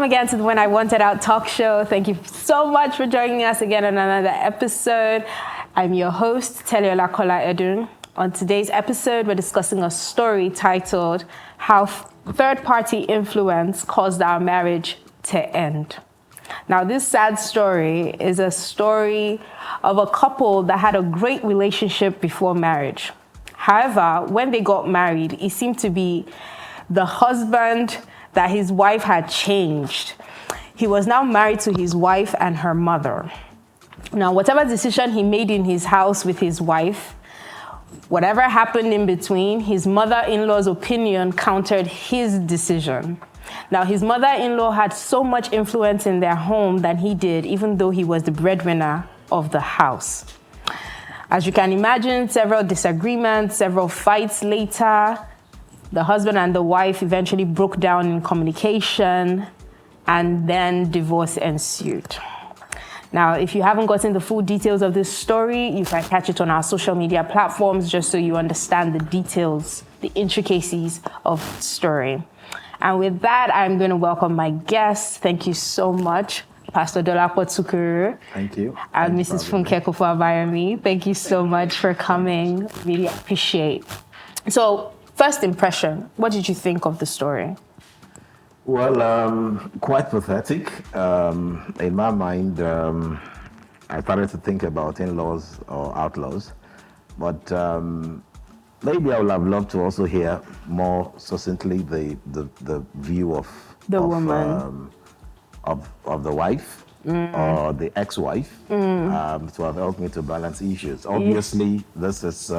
again to the When I Wanted Out talk show. Thank you so much for joining us again on another episode. I'm your host, Teliola Kola-Edun. On today's episode, we're discussing a story titled How Third-Party Influence Caused Our Marriage to End. Now, this sad story is a story of a couple that had a great relationship before marriage. However, when they got married, it seemed to be the husband that his wife had changed. He was now married to his wife and her mother. Now, whatever decision he made in his house with his wife, whatever happened in between, his mother-in-law's opinion countered his decision. Now, his mother-in-law had so much influence in their home than he did, even though he was the breadwinner of the house. As you can imagine, several disagreements, several fights later, the husband and the wife eventually broke down in communication, and then divorce ensued. Now, if you haven't gotten the full details of this story, you can catch it on our social media platforms just so you understand the details, the intricacies of the story. And with that, I'm going to welcome my guests. Thank you so much, Pastor Dolapo Tsukuru. Thank you. And Mrs. Funke Kofa-Abayomi. Thank you so much for coming. Really appreciate. So, first impression, what did you think of the story? Well, quite pathetic. In my mind, I started to think about in-laws or outlaws, but maybe I would have loved to also hear more succinctly the view of the woman, of the wife or the ex-wife to have helped me to balance issues. Obviously, this is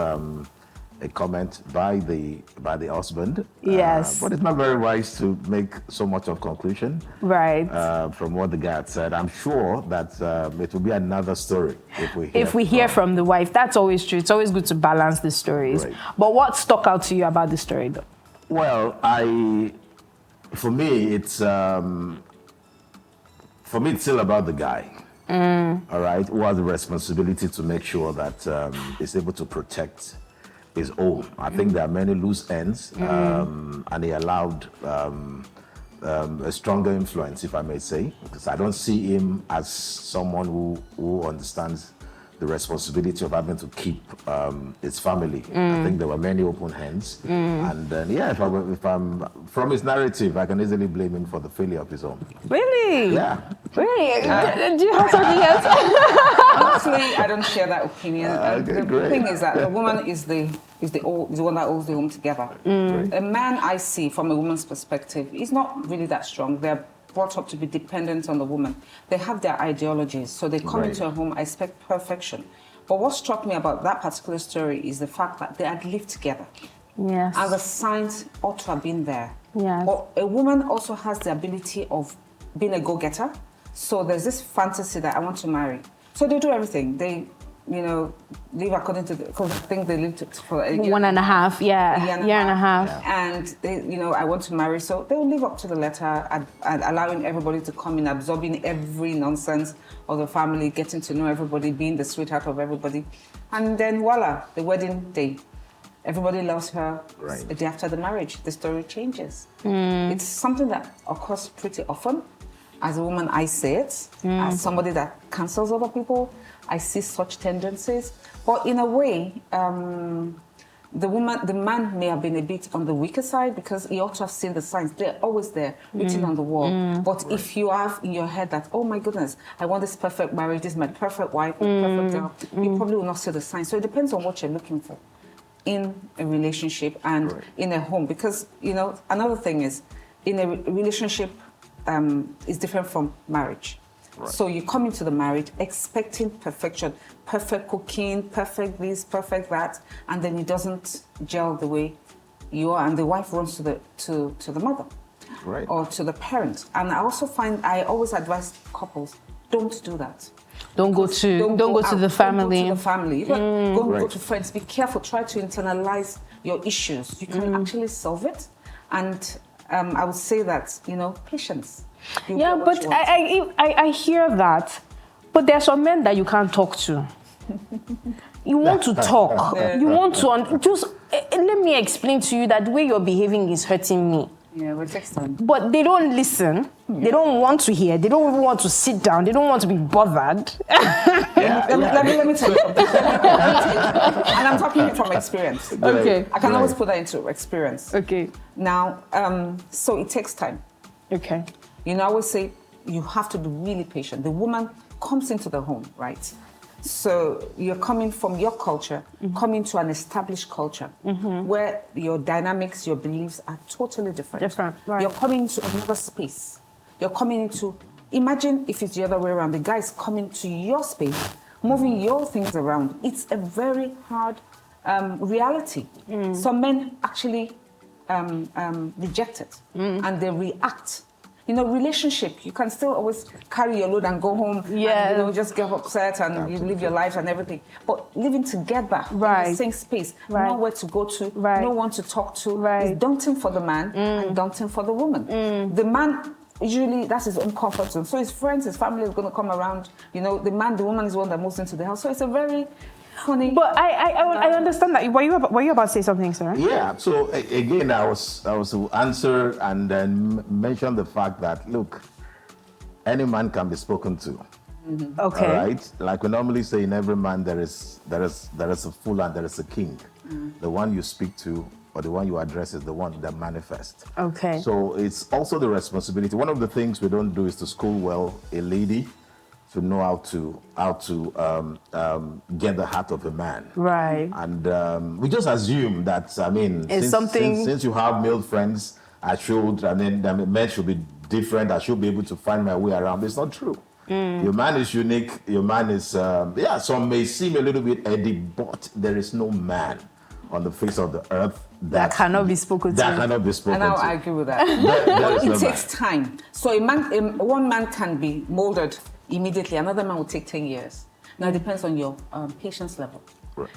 a comment by the husband. Yes. But it's not very wise to make so much of conclusion. Right. From what the guy had said. I'm sure that it will be another story if we hear from the wife. That's always true. It's always good to balance the stories. Right. But what stuck out to you about the story, though? Well, for me, it's still about the guy. All right, who has the responsibility to make sure that he's able to protect his own. I think there are many loose ends, and he allowed a stronger influence, if I may say, because I don't see him as someone who understands the responsibility of having to keep his family. I think there were many open hands, and then if I'm from his narrative, I can easily blame him for the failure of his own. Really? Yeah. Really? Do you have something else? Honestly, I don't share that opinion. The thing is that the woman is the one that holds the home together. A man, I see from a woman's perspective, is not really that strong. They're brought up to be dependent on the woman. They have their ideologies, so they come into a home, I expect perfection. But what struck me about that particular story is the fact that they had lived together. Yes. And the signs ought to have been there. Yes. But a woman also has the ability of being a go-getter. So there's this fantasy that I want to marry. So they do everything. They, live according to because I think they lived for a year. 1.5, year and a half. And they, I want to marry. So they will live up to the letter and allowing everybody to come in, absorbing every nonsense of the family, getting to know everybody, being the sweetheart of everybody. And then voila, the wedding day. Everybody loves her. Right. The day after the marriage, the story changes. It's something that occurs pretty often. As a woman, I say it. As somebody that cancels other people, I see such tendencies. But in a way, the man may have been a bit on the weaker side because he ought to have seen the signs. They're always there, written on the wall. But if you have in your head that, oh my goodness, I want this perfect marriage, this is my perfect wife, perfect girl, you probably will not see the signs. So it depends on what you're looking for in a relationship and in a home. Because, another thing is, in a relationship, is different from marriage. Right. So you come into the marriage expecting perfection, perfect cooking, perfect this, perfect that, and then it doesn't gel the way you are, and the wife runs to the mother, or to the parent. And I also find I always advise couples, don't do that. Don't go to the family. Don't go to the family. Go to friends. Be careful. Try to internalize your issues. You can actually solve it, and I would say that patience. Yeah, but I hear that. But there are some men that you can't talk to. You want to talk. You want to just let me explain to you that the way you're behaving is hurting me. Yeah, it takes time. But they don't listen. They don't want to hear. They don't even want to sit down. They don't want to be bothered. Let me tell you something. And I'm talking from experience. Okay. I can always put that into experience. Okay. Now, so it takes time. Okay. You know, I always say you have to be really patient. The woman comes into the home, right? So you're coming from your culture, coming to an established culture where your dynamics, your beliefs are totally different. Right. You're coming into another space. You're coming into, imagine if it's the other way around. The guy is coming to your space, moving your things around. It's a very hard reality. Some men actually reject it and they react. You know, relationship, you can still always carry your load and go home and, you know, just get upset and you live your life and everything. But living together in the same space, nowhere to go to, no one to talk to, is daunting for the man and daunting for the woman. The man, usually, that's his own comfort zone. So his friends, his family is going to come around. You know, the woman is one that moves into the house. So it's a very funny. But I understand that. Were you about to say something, sir? Yeah. So again, I was to answer and then mention the fact that, look, any man can be spoken to. Okay. All right. Like we normally say, in every man there is a fool and there is a king. The one you speak to or the one you address is the one that manifests. Okay. So it's also the responsibility. One of the things we don't do is to school well a lady to know how to get the heart of a man. Right. And we just assume that, I mean, since you have male friends, the men should be different. I should be able to find my way around. It's not true. Your man is unique. Your man is, some may seem a little bit edgy, but there is no man on the face of the earth that cannot be spoken to. That cannot be spoken and to. I agree with that. It takes time. So one man can be molded immediately. Another man will take 10 years. Now it depends on your patience level. Right.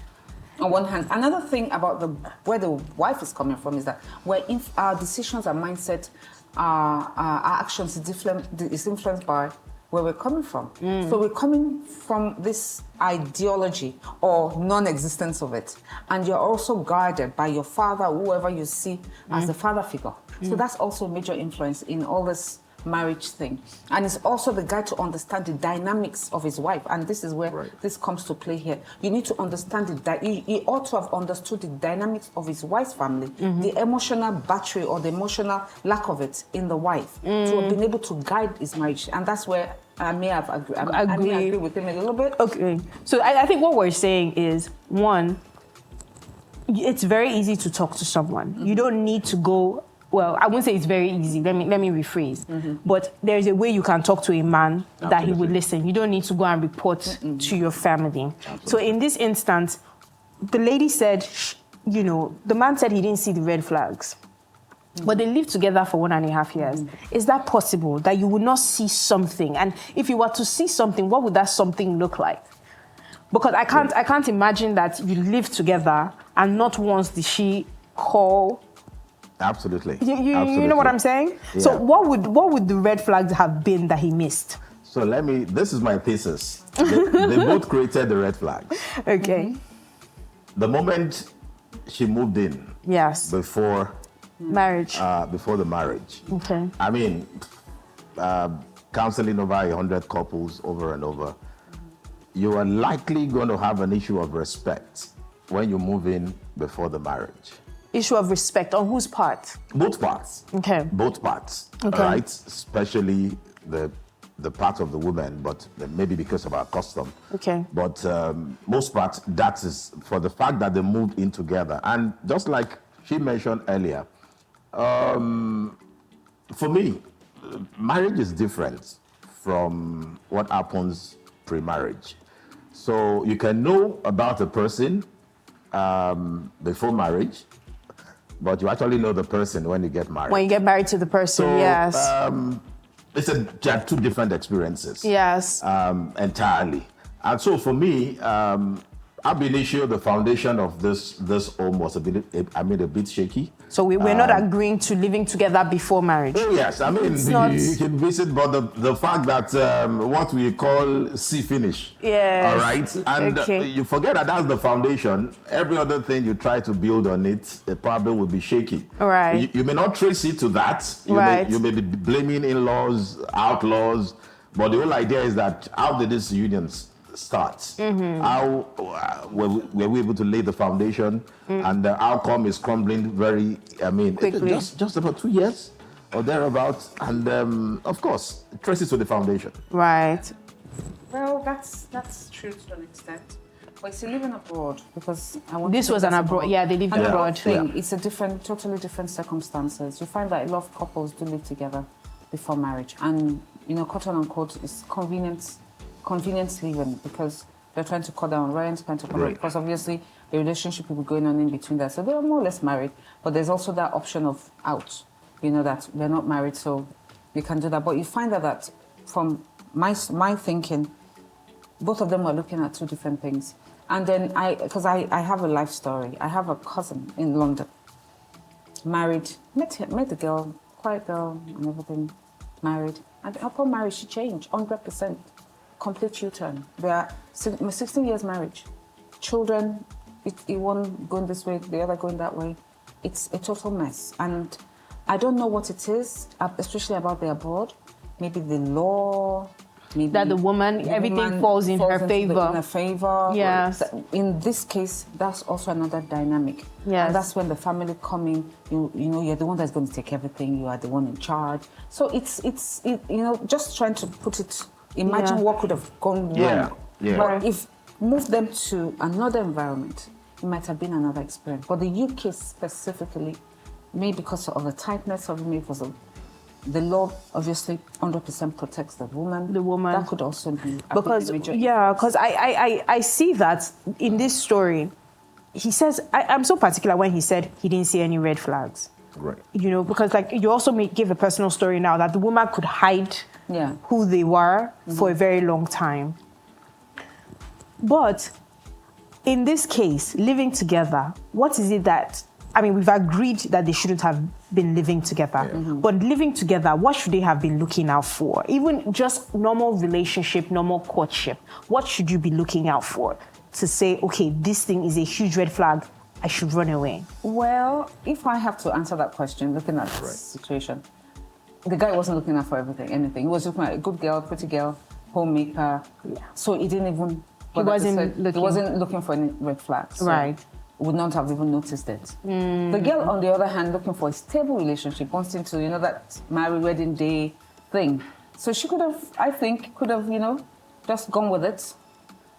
On one hand, another thing about where the wife is coming from is that where our decisions, our mindset, our actions is influenced by where we're coming from. So we're coming from this ideology or non-existence of it. And you're also guided by your father, whoever you see as the father figure. So that's also a major influence in all this marriage thing. And it's also the guy to understand the dynamics of his wife. And this is where this comes to play here. You need to understand that he ought to have understood the dynamics of his wife's family, the emotional battery or the emotional lack of it in the wife, to have been able to guide his marriage. And that's where I may agree with him a little bit. Okay. So I think what we're saying is, one, it's very easy to talk to someone. You don't need to go. Well, I wouldn't say it's very easy. Let me rephrase. But there's a way you can talk to a man that he would listen. You don't need to go and report to your family. So in this instance, the lady said, the man said he didn't see the red flags. But they lived together for 1.5 years. Is that possible that you would not see something? And if you were to see something, what would that something look like? Because I can't imagine that you live together and not once did she call. Absolutely. You know what I'm saying? Yeah. So what would the red flags have been that he missed? So this is my thesis. They both created the red flags. Okay. The moment she moved in. Yes. Before marriage. Before the marriage. Okay. I mean, counseling over 100 couples over and over, you are likely going to have an issue of respect when you move in before the marriage. Issue of respect on whose part? Both parts. Okay. Both parts. Okay. Right? Especially the part of the woman, but maybe because of our custom. Okay. But most parts, that is for the fact that they moved in together. And just like she mentioned earlier, for me, marriage is different from what happens pre-marriage. So you can know about a person before marriage, but you actually know the person when you get married. When you get married to the person, so, yes. There are two different experiences. Yes. Entirely. And so for me, ab initio, the foundation of this home was a bit shaky. So we're not agreeing to living together before marriage. Oh yes, I mean you can visit, but the fact that what we call see finish. Yes. All right, and you forget that that's the foundation. Every other thing you try to build on it probably will be shaky. All right. You may not trace it to that. You may be blaming in-laws, outlaws, but the whole idea is that how did this union start? How were we able to lay the foundation, and the outcome is crumbling very, quickly. Just about 2 years or thereabouts, and of course, trace it to the foundation. Right. Well, that's true to an extent. But you're living abroad, because I want. This was an abroad. Yeah, they lived abroad. It's totally different circumstances. You find that a lot of couples do live together before marriage, and quote unquote, it's convenience living, because they're trying to cut down rent, because obviously the relationship will be going on in between that. So they're more or less married, but there's also that option of out, that they're not married, so you can do that. But you find that from my thinking, both of them are looking at two different things. And then because I have a life story. I have a cousin in London, married, met the girl, quiet girl and everything, married. And upon marriage, she changed 100%. Complete U-turn. They are 16 years marriage. Children, one going this way, the other going that way. It's a total mess. And I don't know what it is, especially about the abroad. Maybe the law, maybe that everything falls in her favor. In her favor. Yes. In this case, that's also another dynamic. Yes. And that's when the family coming, you're the one that's going to take everything. You are the one in charge. So it's just trying to put it. Imagine what could have gone wrong. Yeah. But if move them to another environment, it might have been another experience. But the UK specifically, maybe because of the tightness of it, maybe because of the law, obviously 100% protects the woman. The woman. That could also be because I see that in this story. He says I'm so particular when he said he didn't see any red flags. Right. Because you also give a personal story now that the woman could hide who they were for a very long time. But in this case, living together, what is it that, we've agreed that they shouldn't have been living together. Yeah. But living together, what should they have been looking out for? Even just normal relationship, normal courtship, what should you be looking out for to say, okay, this thing is a huge red flag, I should run away? Well, if I have to answer that question, looking at the situation, the guy wasn't looking out for anything. He was looking at a good girl, pretty girl, homemaker. Yeah. So he didn't even... He wasn't looking for any red flags. So right. Would not have even noticed it. The girl, on the other hand, looking for a stable relationship, wants into, that married wedding day thing. So she could have, just gone with it.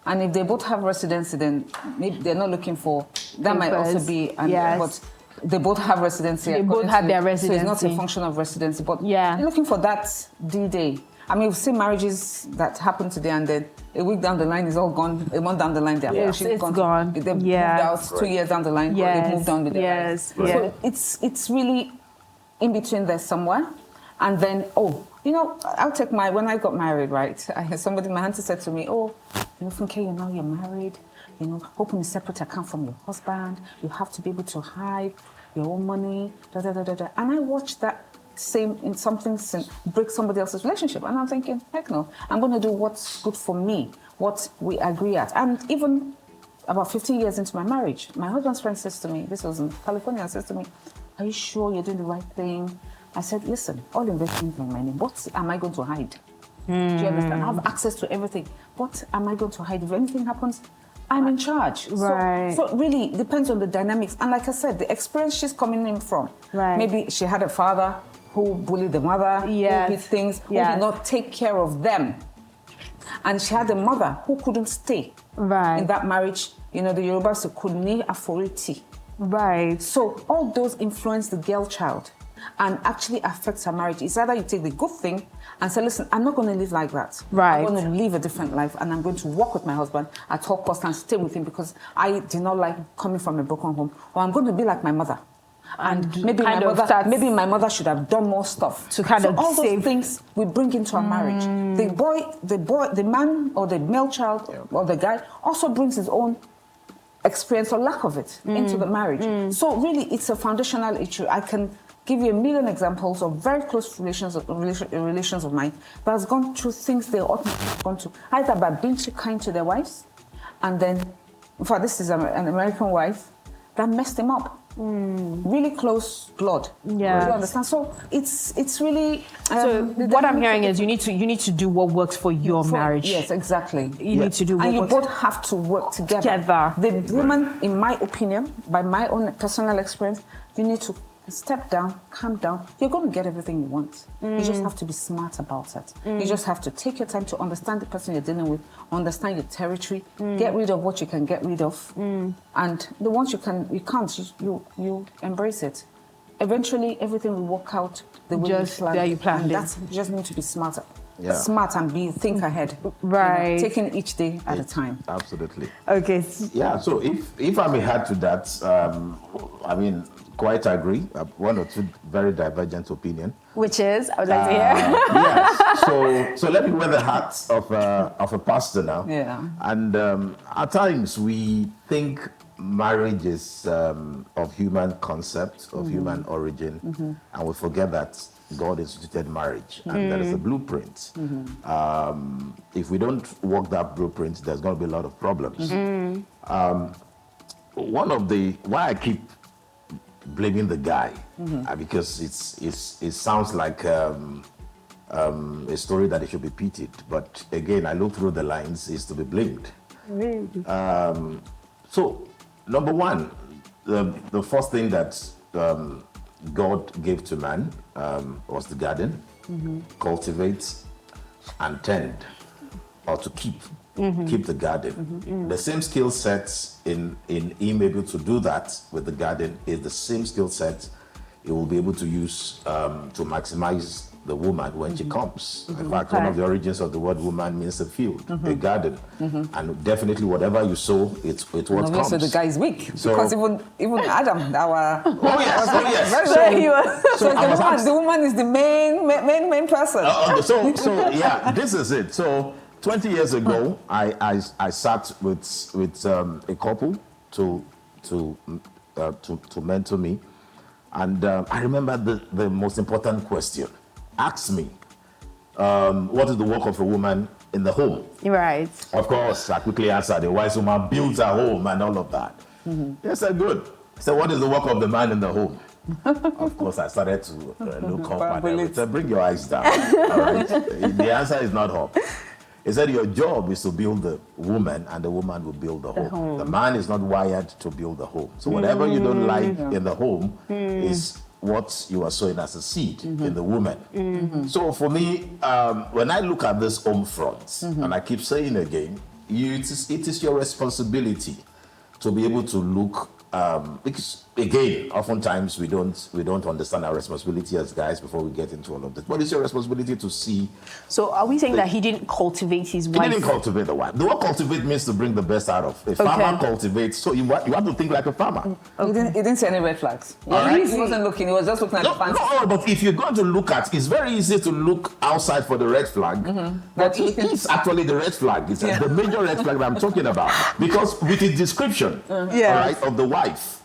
And if they both have residency, then maybe they're not looking for... That might also be... But they both have residency. They both have their residency. So it's not a function of residency, but they're looking for that D-Day. We've seen marriages that happen today and then a week down the line is all gone. A month down the line, they're it's gone. They've moved out 2 years down the line. They've moved on with their lives. So it's really in between there somewhere. And then, I'll take when I got married, right? My auntie said to me, Funke, now you're married, open a separate account from your husband. You have to be able to hide your own money, And I watched that same in something break somebody else's relationship. And I'm thinking, heck no, I'm going to do what's good for me, what we agree at. And even about 15 years into my marriage, my husband's friend says to me, this was in California, says to me, are you sure you're doing the right thing? I said, listen, all investments in my name, what am I going to hide? Do you understand? I have access to everything. What am I going to hide? If anything happens, I'm in charge. Right. So it really depends on the dynamics. And like I said, the experience she's coming in from. Right. Maybe she had a father who bullied the mother, who did things, who did not take care of them. And she had a mother who couldn't stay in that marriage. The Yorubas say, "Kuni aforiti." Right. So all those influence the girl child and actually affects her marriage. It's either you take the good thing and say, listen, I'm not going to live like that. Right. I'm going to live a different life and I'm going to work with my husband at all costs and stay with him because I did not like coming from a broken home. Or I'm going to be like my mother. And maybe my mother should have done more stuff. To kind of all those things we bring into our marriage. The man or the male child or the guy also brings his own experience or lack of it into the marriage. So really, it's a foundational issue. I can give you a million examples of very close relations of mine that has gone through things they ought not to have gone to, either by being too kind to their wives, and then, in fact, this is an American wife that messed him up. Really close blood. Yeah. Do you understand? So it's really. So what I'm hearing is you need to do what works for your marriage. Yes, exactly. You need to do what and you works. both have to work together. The woman, in my opinion, by my own personal experience, you need to step down, calm down. You're going to get everything you want. You just have to be smart about it. You just have to take your time to understand the person you're dealing with, understand your territory, get rid of what you can get rid of, and the ones you can't, you embrace it. Eventually, everything will work out the way you planned it. You just need to be smarter. Yeah. Smart and think ahead. Right. Taking each day at a time. Absolutely. Okay. Yeah, so if I may add to that, I mean, quite agree. One or two very divergent opinion. Which is, I would like to hear. Yes. So let me wear the hat of a pastor now. Yeah. And at times we think marriage is of human concept, of human origin, and we forget that God instituted marriage, and there is a blueprint. If we don't walk that blueprint, there's going to be a lot of problems. One of why I keep blaming the guy, because it sounds like a story that it should be pitied, but again, I look through the lines, is to be blamed. So, number one, the first thing that God gave to man was the garden, cultivate and tend, or to keep the garden. The same skill sets in him able to do that with the garden is the same skill set he will be able to use to maximize the woman when she comes. In fact, one of the origins of the word woman means a field, a garden, and definitely whatever you sow, it's what comes. So the guy is weak, because even Adam, our the woman is the main person. So yeah, this is it. So 20 years ago, I sat with a couple to mentor me, and I remember the most important question. Ask me, what is the work of a woman in the home? Right. Of course, I quickly answered, a wise woman builds her home and all of that. They said, good. So what is the work of the man in the home? Of course, I started to look up and I said, bring your eyes down. All right? The answer is not up. He said, your job is to build the woman and the woman will build the home. The man is not wired to build the home. So whatever you don't like in the home is what you are sowing as a seed in the woman. So for me, when I look at this home front, and I keep saying again, it is your responsibility to be able to look, because again, oftentimes we don't understand our responsibility as guys before we get into all of this. But it's your responsibility to see. So are we saying that he didn't cultivate his wife? He didn't cultivate the wife. The word cultivate means to bring the best out of. A farmer cultivates, so you have to think like a farmer. He didn't see any red flags. He wasn't looking, he was just looking at the fence. No, but if you're going to look at, it's very easy to look outside for the red flag, but it's actually the red flag. It's the major red flag that I'm talking about. Because with his description all right, of the wife,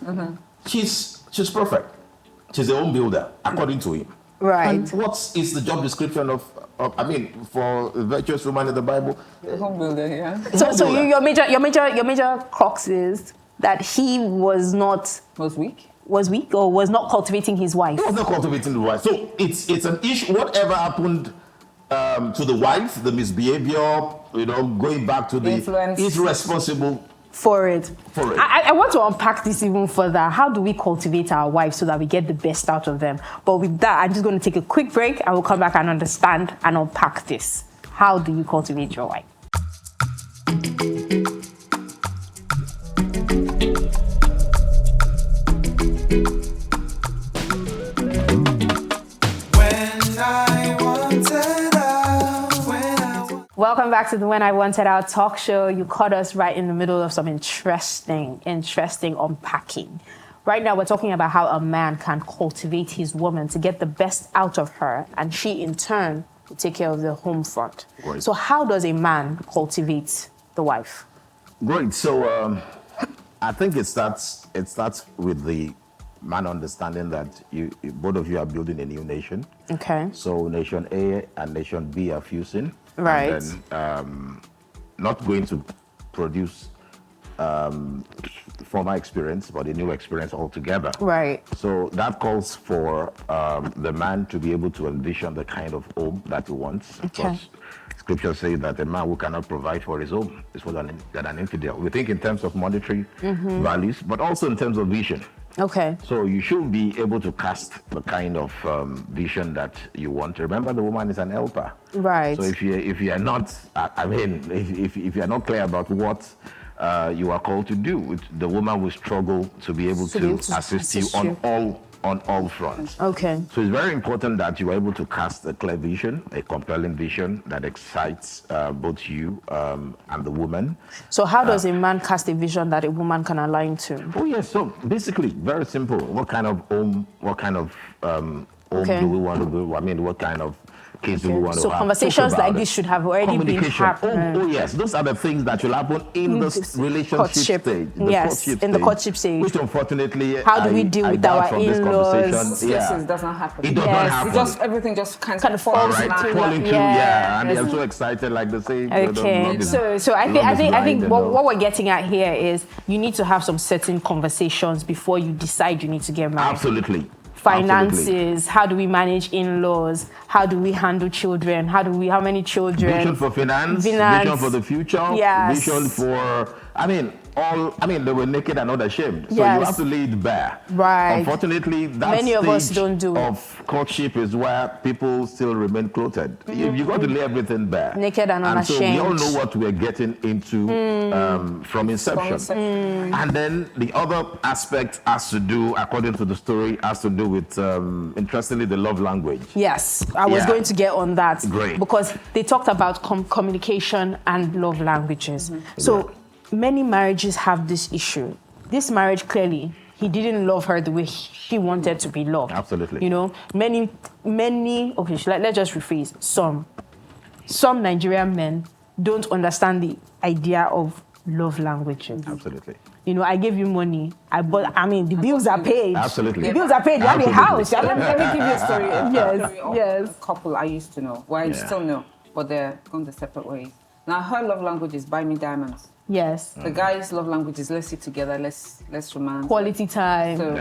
she's perfect. She's a home builder, according to him. Right. And what is the job description of for a virtuous woman in the Bible? Home builder, yeah. So your major crux is that he was weak or was not cultivating his wife. He was not cultivating the wife. So it's an issue. Whatever happened to the wife, the misbehavior, going back to the influence, is responsible for it. I want to unpack this even further. How do we cultivate our wives so that we get the best out of them? But with that, I'm just going to take a quick break and we'll come back and understand and unpack this. How do you cultivate your wife? Welcome back to the When I Wanted Out talk show. You caught us right in the middle of some interesting unpacking. Right now, we're talking about how a man can cultivate his woman to get the best out of her, and she, in turn, will take care of the home front. Great. So how does a man cultivate the wife? Great. So I think it starts with the man understanding that both of you are building a new nation. Okay. So nation A and nation B are fusing. Right. And then not going to produce former experience, but a new experience altogether. Right. So that calls for the man to be able to envision the kind of home that he wants. Okay. Because Scripture says that a man who cannot provide for his home is more than an infidel. We think in terms of monetary values, but also in terms of vision. Okay. So you should be able to cast the kind of vision that you want. Remember, the woman is an helper. Right. So if you are not, if you are not clear about what you are called to do, the woman will struggle to be able to assist you on all fronts. Okay. So it's very important that you are able to cast a clear vision, a compelling vision that excites both you and the woman. So how does a man cast a vision that a woman can align to? Oh yes, so basically very simple. What kind of home home do we want to do? I mean, what kind of kids do we want to have? So conversations like this should have already been happening. Oh yes, those are the things that will happen in the relationship stage. In the courtship stage. Which unfortunately, how do we deal with our in-laws? It does not happen. It does not happen. Everything just kind of falls into and they're so excited, like the same. Okay, so I think what we're getting at here is you need to have some certain conversations before you decide you need to get married. Absolutely. Finances, how do we manage in-laws, how do we handle children, how many children, vision for finance, vision for the future, vision for, they were naked and not ashamed. So you have to lay it bare. Right. Unfortunately, that many of us don't do it. Of courtship is where people still remain clothed. You got to lay everything bare. Naked and unashamed. So we all know what we're getting into from inception. And then the other aspect has to do, according to the story, has to do with, interestingly, the love language. Yes, I was going to get on that. Great. Because they talked about communication and love languages. So many marriages have this issue. This marriage, clearly, he didn't love her the way she wanted to be loved. Absolutely. You know, many, okay, let's just rephrase. Some Nigerian men don't understand the idea of love languages. Absolutely. You know, I gave you money. The bills are paid. Absolutely. The bills are paid. You have a house. Let me give you a story. Yes. A couple I used to know. Well, I still know, but they're going their separate ways. Now, her love language is buy me diamonds. Yes. The guy's love language is let's sit together, let's romance. Quality time. So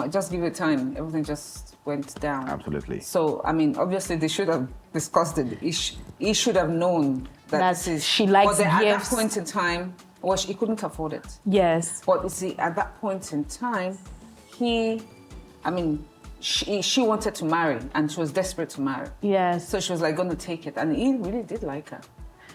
just give it time. Everything just went down. Absolutely. So, obviously they should have discussed it. He should have known that this is... She likes gifts. At that point in time, he couldn't afford it. Yes. But you see, at that point in time, she wanted to marry and she was desperate to marry. Yes. So she was going to take it. And he really did like her.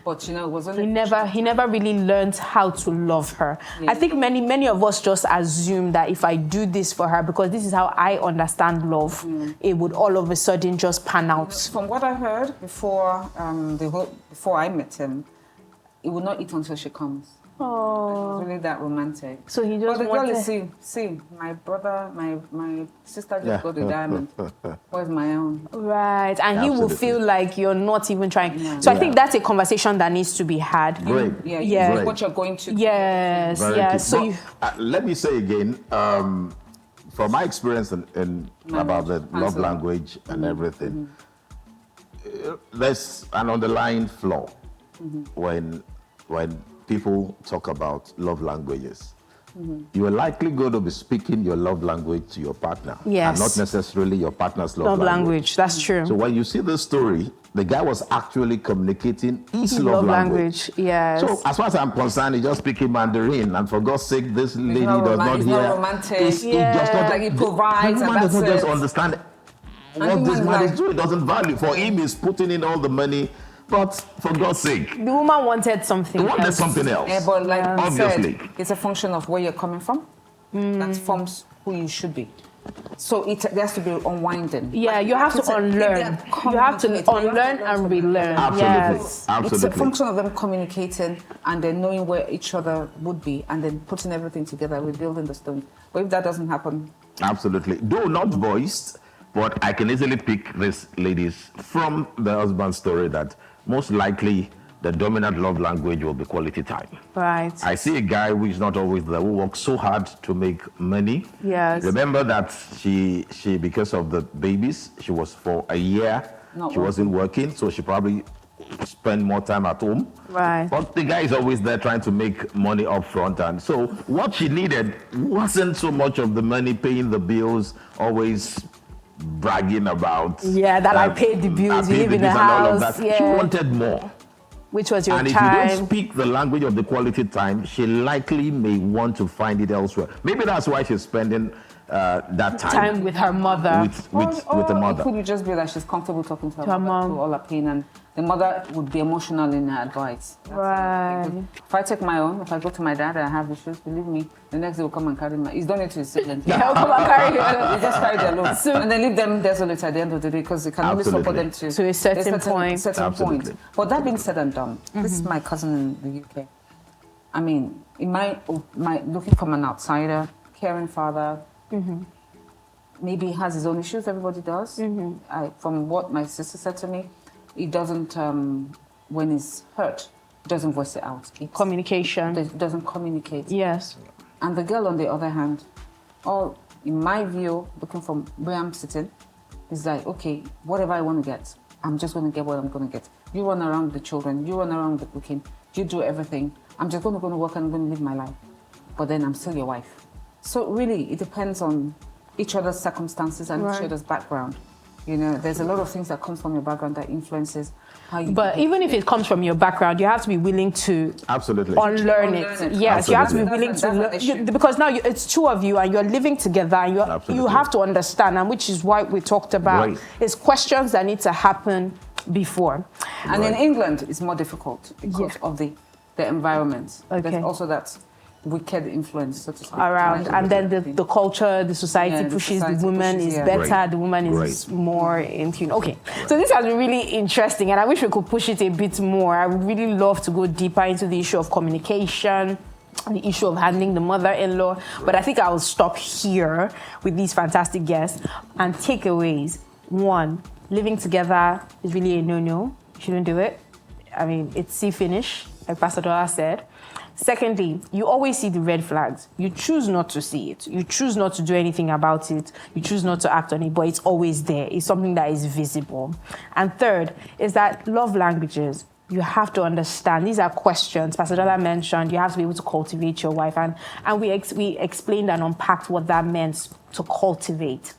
But it was only... He never really learned how to love her. Yeah. I think many of us just assume that if I do this for her, because this is how I understand love, it would all of a sudden just pan out. From what I heard before I met him, he would not eat until she comes. Oh. It was really that romantic. So he just But the girl is, see, my brother, my sister just got the diamond. Where's my own? Right. And Absolutely. he will feel like you're not even trying. Yeah. So I think that's a conversation that needs to be had. Great. Yeah. What you're going to do. Yes. Yes. So let me say again, from my experience in about the love language and everything, there's an underlying flaw when people talk about love languages. You are likely going to be speaking your love language to your partner. Yes. And not necessarily your partner's love language. That's true. So when you see this story, the guy was actually communicating his love language. Yes. So as far as I'm concerned, he's just speaking Mandarin. And for God's sake, this lady does not hear. Not romantic. It's just not like he provides. The man does not just understand what this man is doing. It doesn't value. For him, he's putting in all the money. But for God's sake, the woman wanted something. Something else. Yeah, but obviously, it's a function of where you're coming from. That forms who you should be. So there has to be unwinding. Yeah, you have to unlearn. You have to unlearn and relearn. Absolutely. Yes. Absolutely. It's a function of them communicating and then knowing where each other would be and then putting everything together, rebuilding the stone. But if that doesn't happen... Absolutely. Though not voiced, but I can easily pick these ladies from the husband's story that most likely the dominant love language will be quality time. Right. I see a guy who is not always there, who works so hard to make money. Yes. Remember that she because of the babies, she was for a year, she wasn't working, so she probably spend more time at home. Right. But the guy is always there trying to make money up front. And so what she needed wasn't so much of the money, paying the bills, always bragging about. Yeah, that I paid the bills, you live in the and all of house. that. Yeah. She wanted more. Which was your And time. if you don't speak the language of the quality time, she likely may want to find it elsewhere. Maybe that's why she's spending that Time with her mother. with the mother. It could just be that she's comfortable talking to her mom. through all her pain, and the mother would be emotional in her advice. Right. If I take my own, if I go to my dad and I have issues, believe me, the next day will come and carry my. He's done it to his siblings. He'll come and carry her. He just carry their load, and then leave them desolate at the end of the day because they can only support them to a certain point. Certain point. But that being said and done, this is my cousin in the UK. I mean, in my looking from an outsider, caring father. Maybe he has his own issues. Everybody does. From what my sister said to me, he doesn't. When he's hurt, doesn't voice it out. Communication. Doesn't communicate. Yes. And the girl, on the other hand, all in my view, looking from where I'm sitting, is like, okay, whatever I want to get, I'm just going to get what I'm going to get. You run around with the children. You run around with the cooking. You do everything. I'm just going to work and I'm going to live my life. But then I'm still your wife. So really, it depends on each other's circumstances and each other's background. You know, there's a lot of things that come from your background that influences how you. But even if it comes from your background, you have to be willing to unlearn it. Yes, Absolutely. you have to be willing to learn, because now it's two of you and you're living together and you have to understand, and which is why we talked about it's questions that need to happen before. And in England, it's more difficult because of the environment. There's also that wicked influence, so to speak, around, and then the culture, the society pushes the woman is better, the woman is more in tune. Okay, so this has been really interesting, and I wish we could push it a bit more. I would really love to go deeper into the issue of communication, the issue of handling the mother-in-law, but I think I will stop here with these fantastic guests. And takeaways: 1, living together is really a no-no. You shouldn't do it. I mean, it's see finish, like Pastor Dola said. Secondly, you always see the red flags. You choose not to see it. You choose not to do anything about it. You choose not to act on it, but it's always there. It's something that is visible. And third is that love languages, you have to understand. These are questions Pastor Dola mentioned. You have to be able to cultivate your wife. And we explained and unpacked what that meant to cultivate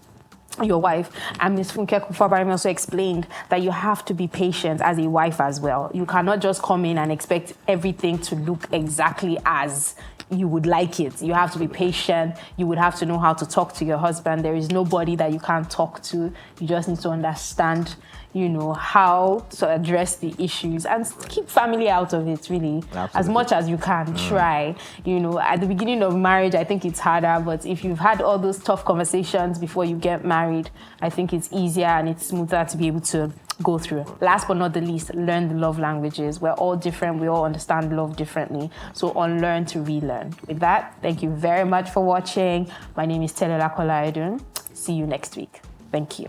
your wife. And Ms. Funke Kufabarimi also explained that you have to be patient as a wife as well. You cannot just come in and expect everything to look exactly as you would like it. You have to be patient. You would have to know how to talk to your husband. There is nobody that you can't talk to. You just need to understand, you know, how to address the issues and keep family out of it, really. Absolutely. As much as you can. Try. You know, at the beginning of marriage, I think it's harder, but if you've had all those tough conversations before you get married, I think it's easier and it's smoother to be able to go through. Last but not the least, learn the love languages. We're all different. We all understand love differently. So unlearn to relearn. With that, thank you very much for watching. My name is Kola-Edun. See you next week. Thank you.